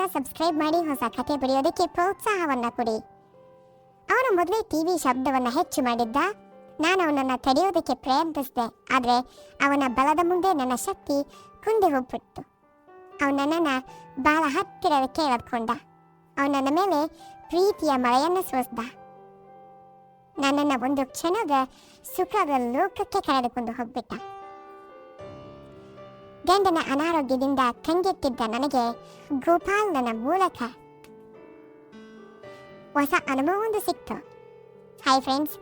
ಚಾನಲನ್ನು ಸಬ್ಸ್ಕ್ರೈಬ್ ಮಾಡಿ ಹೊಸ ಕಥೆ ಬರೆಯೋದಕ್ಕೆ ಪ್ರೋತ್ಸಾಹವನ್ನು ಕೊಡಿ. ಅವನು ಮೊದಲೇ ಟಿವಿ ಶಬ್ದವನ್ನು ಹೆಚ್ಚು ಮಾಡಿದ್ದ. ನಾನು ಅವನನ್ನು ತಡೆಯೋದಕ್ಕೆ ಪ್ರಯತ್ನಿಸಿದೆ, ಆದರೆ ಅವನ ಬಲದ ಮುಂದೆ ನನ್ನ ಶಕ್ತಿ ಕುಂದಿ ಹೋಗ್ಬಿಟ್ಟು. ಅವನು ನನ್ನನ್ನು ಬಹಳ ಹತ್ತಿರಕ್ಕೆ ಎಳೆದುಕೊಂಡ. ಅವನು ನನ್ನ ಮೇಲೆ ಪ್ರೀತಿಯ ಮಳೆಯನ್ನು ಸುರಿಸ್ದ. ನನ್ನನ್ನು ಒಂದು ಕ್ಷಣದ ಸುಖದ ಲೋಕಕ್ಕೆ ಕರೆದುಕೊಂಡು ಹೋಗ್ಬಿಟ್ಟ. ಗಂಡನ ಅನಾರೋಗ್ಯದಿಂದ ಕಂಗೆಟ್ಟಿದ್ದ ನನಗೆ ಗೋಪಾಲನ ಮೂಲಕ ಹೊಸ ಅನುಭವವೊಂದು ಸಿಕ್ತು. ಹಾಯ್ ಫ್ರೆಂಡ್ಸ್,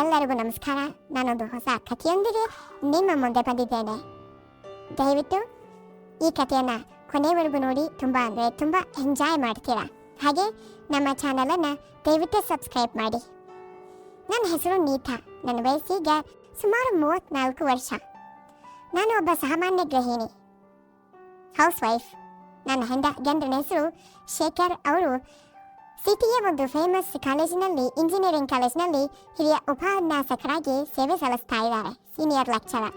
ಎಲ್ಲರಿಗೂ ನಮಸ್ಕಾರ. ನಾನೊಂದು ಹೊಸ ಕಥೆಯೊಂದಿಗೆ ನಿಮ್ಮ ಮುಂದೆ ಬಂದಿದ್ದೇನೆ. ದಯವಿಟ್ಟು ಈ ಕಥೆಯನ್ನು ಕೊನೆವರೆಗೂ ನೋಡಿ, ತುಂಬ ಎಂಜಾಯ್ ಮಾಡ್ತೀರಾ. ಹಾಗೆ ನಮ್ಮ ಚಾನಲನ್ನು ದಯವಿಟ್ಟು ಸಬ್ಸ್ಕ್ರೈಬ್ ಮಾಡಿ. ನನ್ನ ಹೆಸರು ನೀತಾ. ನನ್ನ ವಯಸ್ಸೀಗ ಸುಮಾರು 34 ವರ್ಷ. ನಾನು ಒಬ್ಬ ಸಾಮಾನ್ಯ ಗೃಹಿಣಿ, ಹೌಸ್ ವೈಫ್. ನನ್ನ ಗಂಡನ ಹೆಸರು ಶೇಖರ್. ಅವರು ಸಿಟಿಯ ಒಂದು ಫೇಮಸ್ ಕಾಲೇಜಿನಲ್ಲಿ, ಇಂಜಿನಿಯರಿಂಗ್ ಕಾಲೇಜಿನಲ್ಲಿ ಹಿರಿಯ ಉಪನ್ಯಾಸಕರಾಗಿ ಸೇವೆ ಸಲ್ಲಿಸ್ತಾ ಇದ್ದಾರೆ, ಸೀನಿಯರ್ ಲೆಕ್ಚರರ್.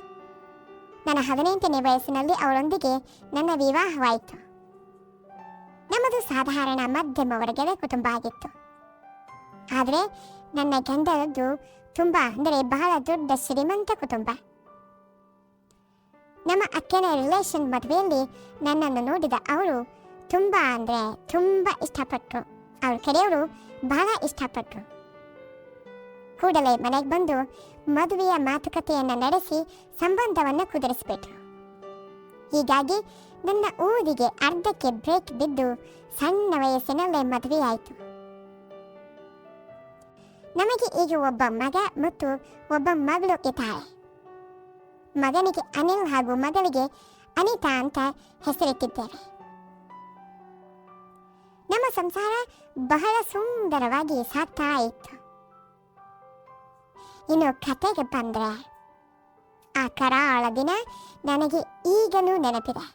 ನನ್ನ 18ನೇ ವಯಸ್ಸಿನಲ್ಲಿ ಅವರೊಂದಿಗೆ ನನ್ನ ವಿವಾಹವಾಯಿತು. ನಮ್ಮದು ಸಾಧಾರಣ ಮಧ್ಯಮ ವರ್ಗದ ಕುಟುಂಬ ಆಗಿತ್ತು. ಆದರೆ ನನ್ನ ಗಂಡನದ್ದು ಬಹಳ ದೊಡ್ಡ ಶ್ರೀಮಂತ ಕುಟುಂಬ. ನಮ್ಮ ಅಕ್ಕನ ರಿಲೇಷನ್ ಮದುವೆಯಲ್ಲಿ ನನ್ನನ್ನು ನೋಡಿದ ಅವರು ತುಂಬ ಇಷ್ಟಪಟ್ಟರು. ಅವ್ರ ಕಡೆಯವರು ಬಹಳ ಇಷ್ಟಪಟ್ಟರು. ಕೂಡಲೇ ಮನೆಗೆ ಬಂದು ಮದುವೆಯ ಮಾತುಕತೆಯನ್ನು ನಡೆಸಿ ಸಂಬಂಧವನ್ನು ಕುದುರಿಸಿಬಿಟ್ರು. ಹೀಗಾಗಿ ನನ್ನ ಊರಿಗೆ ಅರ್ಧಕ್ಕೆ ಬ್ರೇಕ್ ಬಿದ್ದು ಸಣ್ಣ ವಯಸ್ಸಿನಲ್ಲೇ ಮದುವೆಯಾಯಿತು. ನಮಗೆ ಈಗ ಒಬ್ಬ ಮಗ ಮತ್ತು ಒಬ್ಬ ಮಗಳು ಇದ್ದಾರೆ. ಮಗನಿಗೆ ಅನಿಲ್ ಹಾಗೂ ಮಗಳಿಗೆ ಅನಿತಾ ಅಂತ ಹೆಸರಿಟ್ಟಿದ್ದೇವೆ. ನಮ್ಮ ಸಂಸಾರ ಬಹಳ ಸುಂದರವಾಗಿ ಸಾಗ್ತಾ ಇತ್ತು. ಇನ್ನು ಕತೆಗೆ ಬಂದ್ರೆ, ಆ ಕರಾಳ ದಿನ ನನಗೆ ಈಗಲೂ ನೆನಪಿದೆ.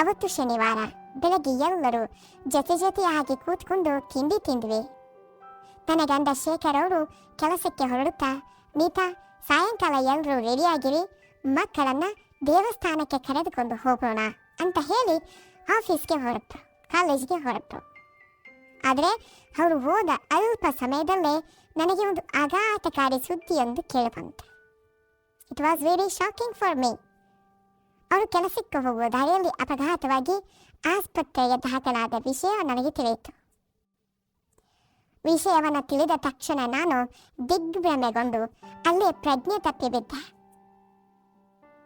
ಅವತ್ತು ಶನಿವಾರ ಬೆಳಗ್ಗೆ ಎಲ್ಲರೂ ಜೊತೆಯಾಗಿ ಕೂತ್ಕೊಂಡು ತಿಂಡಿ ತಿಂದ್ವಿ. ನನ್ನ ಗಂಡ ಶೇಖರ್ ಅವರು ಕೆಲಸಕ್ಕೆ ಹೊರಡುತ್ತಾ, ನೀತಾ, ಸಾಯಂಕಾಲ ಎಲ್ಲರೂ ರೆಡಿಯಾಗಿರಿ, ಮಕ್ಕಳನ್ನು ದೇವಸ್ಥಾನಕ್ಕೆ ಕರೆದುಕೊಂಡು ಹೋಗೋಣ ಅಂತ ಹೇಳಿ ಕಾಲೇಜಿಗೆ ಹೊರಟರು. ಆದರೆ ಅವರು ಹೋದ ಅಲ್ಪ ಸಮಯದಲ್ಲೇ ನನಗೆ ಒಂದು ಆಘಾತಕಾರಿ ಸುದ್ದಿಯೊಂದು ಕೇಳಿಬಂತು. It was very shocking for me. ಅವರು ಕೆಲಸಕ್ಕೆ ಹೋಗುವ ದಾರಿಯಲ್ಲಿ ಅಪಘಾತವಾಗಿ ಆಸ್ಪತ್ರೆಗೆ ದಾಖಲಾದ ವಿಷಯ ನನಗೆ ತಿಳಿಯಿತು. ವಿಷಯವನ್ನು ತಿಳಿದ ತಕ್ಷಣ ನಾನು ದಿಗ್ಭ್ರಮೆಗೊಂಡು ಅಲ್ಲೇ ಪ್ರಜ್ಞೆ ತಪ್ಪಿ ಬಿದ್ದೆ.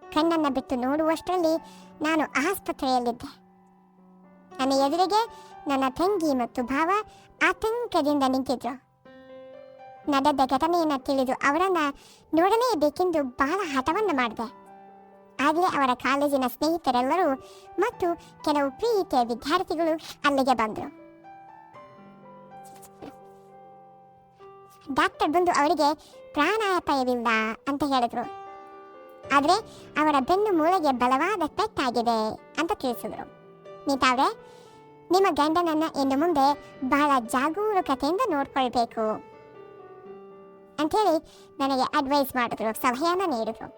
ಕಣ್ಣನ್ನು ಬಿಟ್ಟು ನೋಡುವಷ್ಟರಲ್ಲಿ ನಾನು ಆಸ್ಪತ್ರೆಯಲ್ಲಿದ್ದೆ. ನನ್ನ ಎದುರಿಗೆ ನನ್ನ ತಂಗಿ ಮತ್ತು ಭಾವ ಆತಂಕದಿಂದ ನಿಂತಿದ್ರು. ನಡೆದ ಘಟನೆಯನ್ನು ತಿಳಿದು ಅವರನ್ನು ನೋಡಲೇಬೇಕೆಂದು ಬಹಳ ಹಠವನ್ನು ಮಾಡಿದೆ. ಆಗಲೇ ಅವರ ಕಾಲೇಜಿನ ಸ್ನೇಹಿತರೆಲ್ಲರೂ ಮತ್ತು ಕೆಲವು ಪ್ರೀತಿಯ ವಿದ್ಯಾರ್ಥಿಗಳು ಅಲ್ಲಿಗೆ ಬಂದರು. ಡಾಕ್ಟರ್ ಬಂದು ಅವರಿಗೆ ಪ್ರಾಣಾಪಾಯವಿಲ್ಲ ಅಂತ ಹೇಳಿದ್ರು. ಆದರೆ ಅವರ ಬೆನ್ನು ಮೂಳೆಗೆ ಬಲವಾದ ಪೆಟ್ಟಾಗಿದೆ ಅಂತ ತಿಳಿಸಿದ್ರು. ನೀತಾವ್ರೆ, ನಿಮ್ಮ ಗಂಡನನ್ನು ಇನ್ನು ಮುಂದೆ ಬಹಳ ಜಾಗರೂಕತೆಯಿಂದ ನೋಡ್ಕೊಳ್ಬೇಕು ಅಂಥೇಳಿ ನನಗೆ ಅಡ್ವೈಸ್ ಮಾಡಿದ್ರು, ಸಲಹೆಯನ್ನು ನೀಡಿದ್ರು.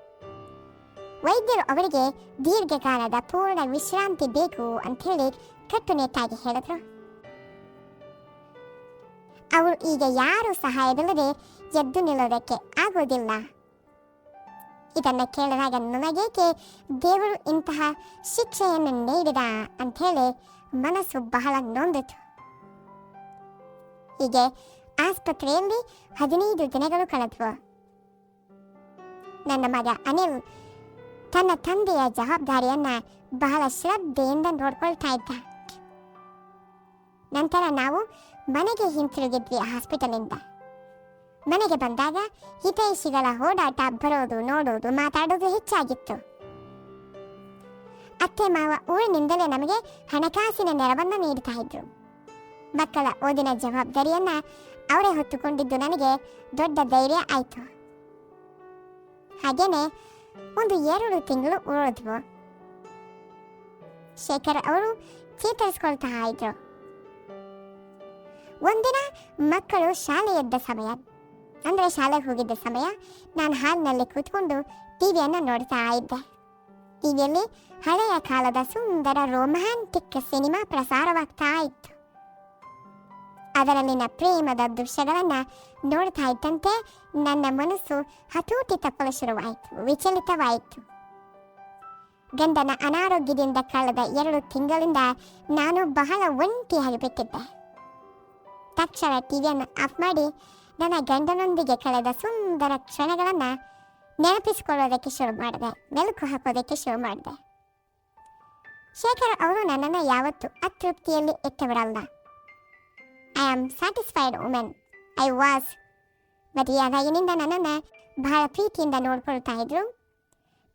ವೈದ್ಯರು ಅವರಿಗೆ ದೀರ್ಘಕಾಲದ ಪೂರ್ಣ ವಿಶ್ರಾಂತಿ ಬೇಕು ಅಂಥೇಳಿ ಕಟ್ಟುನಿಟ್ಟಾಗಿ ಹೇಳಿದ್ರು. ಅವರು ಈಗ ಯಾರು ಸಹಾಯವಿಲ್ಲದೆ ಎದ್ದು ನಿಲ್ಲೋದಕ್ಕೆ ಆಗೋದಿಲ್ಲ. ಇದನ್ನು ಕೇಳಿದಾಗ ನನಗೇಕೆ ದೇವರು ಇಂತಹ ಶಿಕ್ಷೆಯನ್ನು ನೀಡಿದ ಅಂಥೇಳಿ ಮನಸ್ಸು ಬಹಳ ನೊಂದಿತು. ಹೀಗೆ ಆಸ್ಪತ್ರೆಯಲ್ಲಿ 15 ದಿನಗಳು ಕಳೆದವು. ನನ್ನ ಮಗ ಅನಿಲ್ ತನ್ನ ತಂದೆಯ ಜವಾಬ್ದಾರಿಯನ್ನು ಬಹಳ ಶ್ರದ್ಧೆಯಿಂದ ನೋಡ್ಕೊಳ್ತಾ ಇದ್ದ. ನಂತರ ನಾವು ಮನೆಗೆ ಹಿಂತಿರುಗಿದ್ವಿ ಹಾಸ್ಪಿಟಲಿಂದ. ಮನೆಗೆ ಬಂದಾಗ ಹಿತೈಷಿಗಳ ಓಡಾಟ, ಬರೋದು, ನೋಡೋದು, ಮಾತಾಡೋದು ಹೆಚ್ಚಾಗಿತ್ತು. ಅತ್ತೆ ಮಾವ ಊರಿನಿಂದಲೇ ನಮಗೆ ಹಣಕಾಸಿನ ನೆರವನ್ನು ನೀಡ್ತಾ ಇದ್ರು. ಮಕ್ಕಳ ಓದಿನ ಜವಾಬ್ದಾರಿಯನ್ನು ಅವರೇ ಹೊತ್ತುಕೊಂಡಿದ್ದು ನನಗೆ ದೊಡ್ಡ ಧೈರ್ಯ ಆಯಿತು. ಹಾಗೇನೆ 1-2 ತಿಂಗಳು ಉಳಿದ್ವು. ಶೇಖರ್ ಅವರು ಚೇತರಿಸ್ಕೊಳ್ತಾ ಇದ್ರು. ಒಂದಿನ ಮಕ್ಕಳು ಶಾಲೆಗೆ ಹೋಗಿದ್ದ ಸಮಯ ನಾನು ಹಾಲ್ನಲ್ಲಿ ಕೂತ್ಕೊಂಡು ಟಿವಿಯನ್ನು ನೋಡ್ತಾ ಇದ್ದೆ. ಟಿವಿಯಲ್ಲಿ ಹಳೆಯ ಕಾಲದ ಸುಂದರ ರೊಮ್ಯಾಂಟಿಕ್ ಸಿನಿಮಾ ಪ್ರಸಾರವಾಗ್ತಾ ಇತ್ತು. ಅದರಲ್ಲಿನ ಪ್ರೇಮದ ದೃಶ್ಯಗಳನ್ನು ನೋಡ್ತಾ ಇದ್ದಂತೆ ನನ್ನ ಮನಸ್ಸು ಹತೋಟಿ ತಪ್ಪಲು ಶುರುವಾಯಿತು, ವಿಚಲಿತವಾಯಿತು. ಗಂಡನ ಅನಾರೋಗ್ಯದಿಂದ ಕಳೆದ 2 ತಿಂಗಳಿಂದ ನಾನು ಬಹಳ ಒಂಟಿಯಾಗಿಬಿಟ್ಟಿದ್ದೆ. ತಕ್ಷಣ ಟಿವಿಯನ್ನು ಆಫ್ ಮಾಡಿ ನನ್ನ ಗಂಡನೊಂದಿಗೆ ಕಳೆದ ಸುಂದರ ಕ್ಷಣಗಳನ್ನು ನೆನಪಿಸಿಕೊಳ್ಳೋದಕ್ಕೆ ಶುರು ಮಾಡಿದೆ, ಮೆಲುಕು ಹಾಕೋದಕ್ಕೆ ಶುರು ಮಾಡಿದೆ. ಶೇಖರ್ ಅವರು ನನ್ನನ್ನು ಯಾವತ್ತೂ ಅತೃಪ್ತಿಯಲ್ಲಿ ಇಟ್ಟುಬಿಡಲ್ಲ. I am satisfied women I was. ಮದುವೆಯಾದಾಗಿನಿಂದ ನನ್ನನ್ನು ಬಹಳ ಪ್ರೀತಿಯಿಂದ ನೋಡ್ಕೊಳ್ತಾ ಇದ್ರು.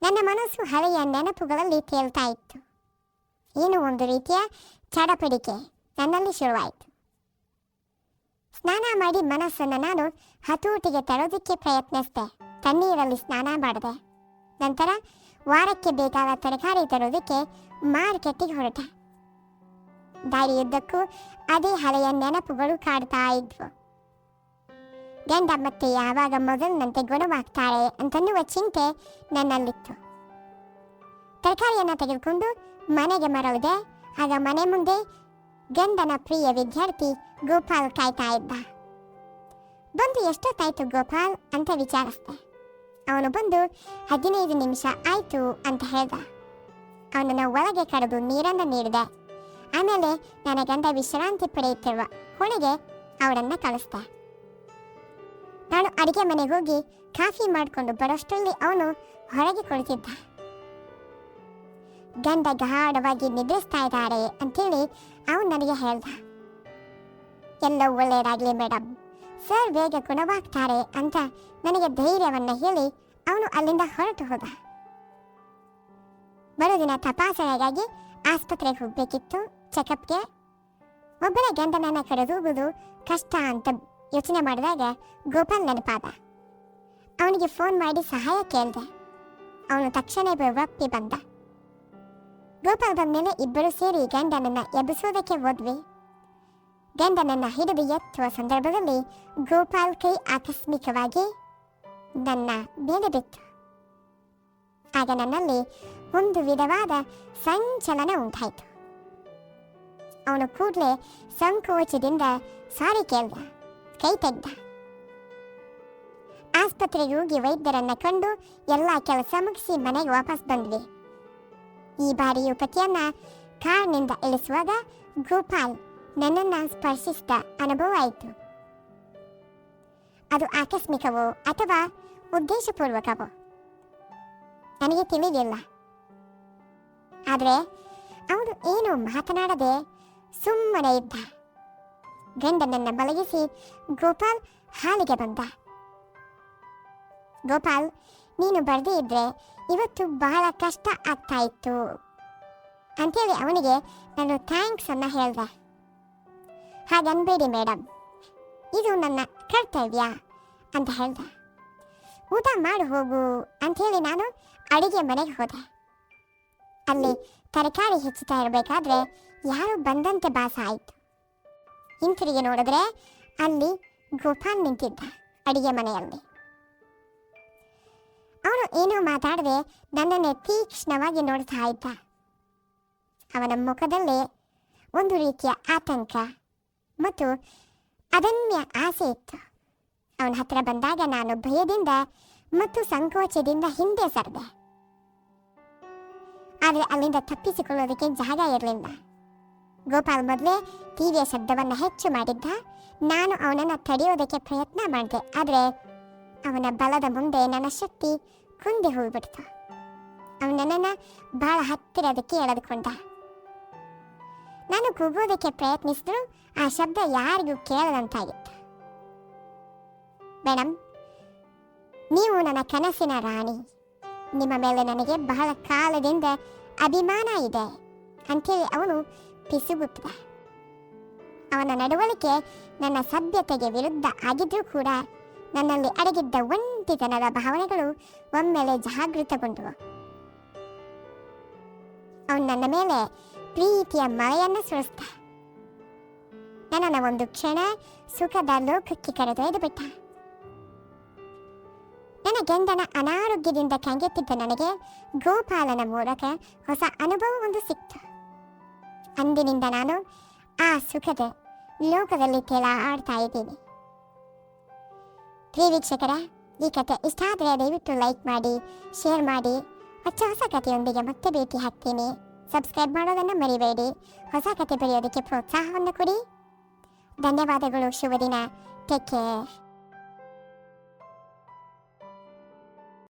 ನನ್ನ ಮನಸ್ಸು ಹಳೆಯ ನೆನಪುಗಳಲ್ಲಿ ತೇಲ್ತಾ ಇತ್ತು. ಏನೋ ಒಂದು ರೀತಿಯ ಚಡಪಡಿಕೆ ನನ್ನಲ್ಲಿ ಶುರುವಾಯಿತು. ಸ್ನಾನ ಮಾಡಿ ಮನಸ್ಸನ್ನು ನಾನು ಹತೋಟಿಗೆ ತರೋದಕ್ಕೆ ಪ್ರಯತ್ನಿಸಿದೆ. ತಣ್ಣೀರಲ್ಲಿ ಸ್ನಾನ ಮಾಡಿದೆ. ನಂತರ ವಾರಕ್ಕೆ ಬೇಕಾದ ತರಕಾರಿ ತರೋದಕ್ಕೆ ಮಾರ್ಕೆಟ್ಟಿಗೆ ಹೊರಟೆ. ದಾರಿಯುದ್ದಕ್ಕೂ ಅದೇ ಹಳೆಯ ನೆನಪುಗಳು ಕಾಡ್ತಾ ಇದ್ವು. ಗಂಡ ಮತ್ತೆ ಯಾವಾಗ ಮೊದಲಿನಂತೆ ಗುಣವಾಗ್ತಾಳೆ ಅಂತನ್ನುವ ಚಿಂತೆ ನನ್ನಲ್ಲಿತ್ತು. ತರಕಾರಿಯನ್ನು ತೆಗೆದುಕೊಂಡು ಮನೆಗೆ ಮರಳಿದೆ. ಆಗ ಮನೆ ಮುಂದೆ ಗಂಡನ ಪ್ರಿಯ ವಿದ್ಯಾರ್ಥಿ ಗೋಪಾಲ್ ಕಾಯ್ತಾ ಇದ್ದ. ಬಂದು ಎಷ್ಟೊತ್ತಾಯ್ತು ಗೋಪಾಲ್ ಅಂತ ವಿಚಾರಿಸಿದೆ. ಅವನು ಬಂದು 15 ನಿಮಿಷ ಆಯಿತು ಅಂತ ಹೇಳ್ದ. ಅವನನ್ನು ಒಳಗೆ ಕರೆದು ನೀರನ್ನು ನೀಡಿದೆ. ಆಮೇಲೆ ನನ್ನ ಗಂಡ ವಿಶ್ರಾಂತಿ ಪಡೆಯುತ್ತಿರುವ ಕೋಣೆಗೆ ಅವಳನ್ನು ಕಳಿಸ್ದೆ. ನಾನು ಅಡಿಗೆ ಮನೆಗೆ ಹೋಗಿ ಕಾಫಿ ಮಾಡಿಕೊಂಡು ಬರೋಷ್ಟರಲ್ಲಿ ಅವನು ಹೊರಗೆ ಕುಳಿತಿದ್ದ. ಗಂಡ ಗಾಢವಾಗಿ ನಿದ್ರಿಸ್ತಾ ಇದ್ದಾರೆ ಅಂತೇಳಿ ಅವನು ನನಗೆ ಹೇಳ್ದ. ಎಲ್ಲ ಒಳ್ಳೆಯದಾಗಲಿ ಮೇಡಮ್, ಸರ್ ಬೇಗ ಗುಣವಾಗ್ತಾರೆ ಅಂತ ನನಗೆ ಧೈರ್ಯವನ್ನು ಹೇಳಿ ಅವನು ಅಲ್ಲಿಂದ ಹೊರಟು ಹೋದ. ಮರುದಿನ ತಪಾಸಣೆಗಾಗಿ ಆಸ್ಪತ್ರೆಗೆ ಹೋಗಬೇಕಿತ್ತು, ಚೆಕಪ್ಗೆ. ಒಬ್ಬನೇ ಗಂಡನನ್ನು ಕರೆದೋಗುವುದು ಕಷ್ಟ ಅಂತ ಯೋಚನೆ ಮಾಡಿದಾಗ ಗೋಪಾಲ್ ನೆನಪಾದ. ಅವನಿಗೆ ಫೋನ್ ಮಾಡಿ ಸಹಾಯ ಕೇಳಿದೆ. ಅವನು ತಕ್ಷಣವೇ ಒಪ್ಪಿ ಬಂದ. ಗೋಪಾಲ್ ಬಂದಮೇಲೆ ಇಬ್ಬರು ಸೇರಿ ಗಂಡನನ್ನು ಎಬ್ಬಿಸೋದಕ್ಕೆ ಹೋದ್ವಿ. ಗಂಡನನ್ನು ಹಿಡಿದು ಎತ್ತುವ ಸಂದರ್ಭದಲ್ಲಿ ಗೋಪಾಲ್ ಕೈ ಆಕಸ್ಮಿಕವಾಗಿ ನನ್ನ ಮೇಲೆ ಬಿತ್ತು. ಆಗ ನನ್ನಲ್ಲಿ ಒಂದು ವಿಧವಾದ ಸಂಚಲನ ಉಂಟಾಯಿತು. ಅವನು ಕೂಡಲೇ ಸಂಕೋಚದಿಂದ ಸಾರಿ ಕೇಳ್ದ, ಕೈ ತೆಗ್ದ. ಆಸ್ಪತ್ರೆಗೆ ಹೋಗಿ ವೈದ್ಯರನ್ನ ಕಂಡು ಎಲ್ಲ ಕೆಲಸ ಮುಗಿಸಿ ಮನೆಗೆ ವಾಪಸ್ ಬಂದ್ವಿ. ಈ ಬಾರಿಯೂ ಪತಿಯನ್ನ ಕಾರ್ನಿಂದ ಇಳಿಸುವಾಗ ಗೋಪಾಲ್ ನನ್ನನ್ನು ಸ್ಪರ್ಶಿಸಿದ ಅನುಭವ ಆಯಿತು. ಅದು ಆಕಸ್ಮಿಕವೋ ಅಥವಾ ಉದ್ದೇಶಪೂರ್ವಕವೋ ನನಗೆ ತಿಳಿದಿಲ್ಲ. ಆದರೆ ಅವನು ಏನು ಮಾತನಾಡದೆ ಸುಮ್ಮನೆ ಇದ್ದ. ಗಂಡನನ್ನು ಮಲಗಿಸಿ ಗೋಪಾಲ್ ಹಾಲಿಗೆ ಬಂದ. ಗೋಪಾಲ್, ನೀನು ಬರದೇ ಇದ್ರೆ ಇವತ್ತು ಬಹಳ ಕಷ್ಟ ಆಗ್ತಾ ಇತ್ತು ಅಂತೇಳಿ ಅವನಿಗೆ ನಾನು ಥ್ಯಾಂಕ್ಸ್ ಅನ್ನ ಹೇಳ್ದೆ. ಹಾಗನ್ಬೇಡಿ ಮೇಡಮ್, ಇದು ನನ್ನ ಕರ್ತವ್ಯ ಅಂತ ಹೇಳ್ದೆ. ಊಟ ಮಾಡಿ ಹೋಗು ಅಂಥೇಳಿ ನಾನು ಅಡಿಗೆ ಮನೆಗೆ ಹೋದೆ. ಅಲ್ಲಿ ತರಕಾರಿ ಹೆಚ್ಚುತ್ತಾ ಇರಬೇಕಾದ್ರೆ ಯಾರು ಬಂದಂತೆ ಭಾಸ ಆಯಿತು. ಹಿಂತಿರುಗಿ ನೋಡಿದ್ರೆ ಅಲ್ಲಿ ಗೋಪಾಲ್ ನಿಂತಿದ್ದ ಅಡಿಗೆ ಮನೆಯಲ್ಲಿ. ಅವನು ಏನೂ ಮಾತಾಡದೆ ನನ್ನನ್ನೇ ತೀಕ್ಷ್ಣವಾಗಿ ನೋಡ್ತಾ ಇದ್ದ. ಅವನ ಮುಖದಲ್ಲಿ ಒಂದು ರೀತಿಯ ಆತಂಕ ಮತ್ತು ಅದಮ್ಯ ಆಸೆ ಇತ್ತು. ಅವನ ಹತ್ರ ಬಂದಾಗ ನಾನು ಭಯದಿಂದ ಮತ್ತು ಸಂಕೋಚದಿಂದ ಹಿಂದೆ ಸರಿದೆ. ಆದರೆ ಅಲ್ಲಿಂದ ತಪ್ಪಿಸಿಕೊಳ್ಳೋದಕ್ಕೆ ಜಾಗ ಇರಲಿಲ್ಲ. ಗೋಪಾಲ್ ಮೊದಲೇ ಟಿವಿಯ ಶಬ್ದವನ್ನು ಹೆಚ್ಚು ಮಾಡಿದ್ದ. ನಾನು ಅವನನ್ನು ತಡೆಯೋದಕ್ಕೆ ಪ್ರಯತ್ನ ಮಾಡಿದೆ. ಆದರೆ ಅವನ ಬಲದ ಮುಂದೆ ನನ್ನ ಶಕ್ತಿ ಕುಂದಿ ಹೋಗಿಬಿಡ್ತು. ಅವನು ನನ್ನನ್ನು ಬಹಳ ಹತ್ತಿರದಕ್ಕೆ ಎಳೆದುಕೊಂಡ. ನಾನು ಕೂಗೋದಕ್ಕೆ ಪ್ರಯತ್ನಿಸಿದ್ರು ಆ ಶಬ್ದ ಯಾರಿಗೂ ಕೇಳದಂತಾಗಿತ್ತು. ಮೇಡಮ್, ನೀವು ನನ್ನ ಕನಸಿನ ರಾಣಿ. ನಿಮ್ಮ ಮೇಲೆ ನನಗೆ ಬಹಳ ಕಾಲದಿಂದ ಅಭಿಮಾನ ಇದೆ ಅಂತೇಳಿ ಅವನು ಪಿಸುಗುಟ್ಟಿದ. ಅವನ ನಡವಳಿಕೆ ನನ್ನ ಸಭ್ಯತೆಗೆ ವಿರುದ್ಧ ಆಗಿದ್ರೂ ಕೂಡ ನನ್ನಲ್ಲಿ ಅಡಗಿದ್ದ ಒಂಟಿತನದ ಭಾವನೆಗಳು ಒಮ್ಮೆಲೆ ಜಾಗೃತಗೊಂಡವು. ಅವನು ನನ್ನ ಮೇಲೆ ಪ್ರೀತಿಯ ಮಳೆಯನ್ನು ಸುರಿಸ್ದ. ನನ್ನನ್ನು ಒಂದು ಕ್ಷಣ ಸುಖದ ಲೋಕಕ್ಕೆ ಕರೆದೊಯ್ದು ಬಿಟ್ಟ. ನನ್ನ ಗಂಡನ ಅನಾರೋಗ್ಯದಿಂದ ಕಂಗೆಟ್ಟಿದ್ದ ನನಗೆ ಗೋಪಾಲನ ಮೂಲಕ ಹೊಸ ಅನುಭವವೊಂದು ಸಿಕ್ತು. ಅಂದಿನಿಂದ ನಾನು ಆ ಸುಖದ ಲೋಕದಲ್ಲಿ ತೇಲಾಡ್ತಾ ಇದ್ದೀನಿ. ಪ್ರಿಯ ವೀಕ್ಷಕರ, ಈ ಕತೆ ಇಷ್ಟ ಆದರೆ ದಯವಿಟ್ಟು ಲೈಕ್ ಮಾಡಿ, ಶೇರ್ ಮಾಡಿ. ಹೊಸ ಕಥೆಯೊಂದಿಗೆ ಮತ್ತೆ ಭೇಟಿ ಹಾಕ್ತೀನಿ. ಸಬ್ಸ್ಕ್ರೈಬ್ ಮಾಡೋದನ್ನು ಮರಿಬೇಡಿ. ಹೊಸ ಕತೆ ಬರೆಯೋದಕ್ಕೆ ಪ್ರೋತ್ಸಾಹವನ್ನು ಕೊಡಿ. ಧನ್ಯವಾದಗಳು. ಶುಭ ದಿನ. Take care.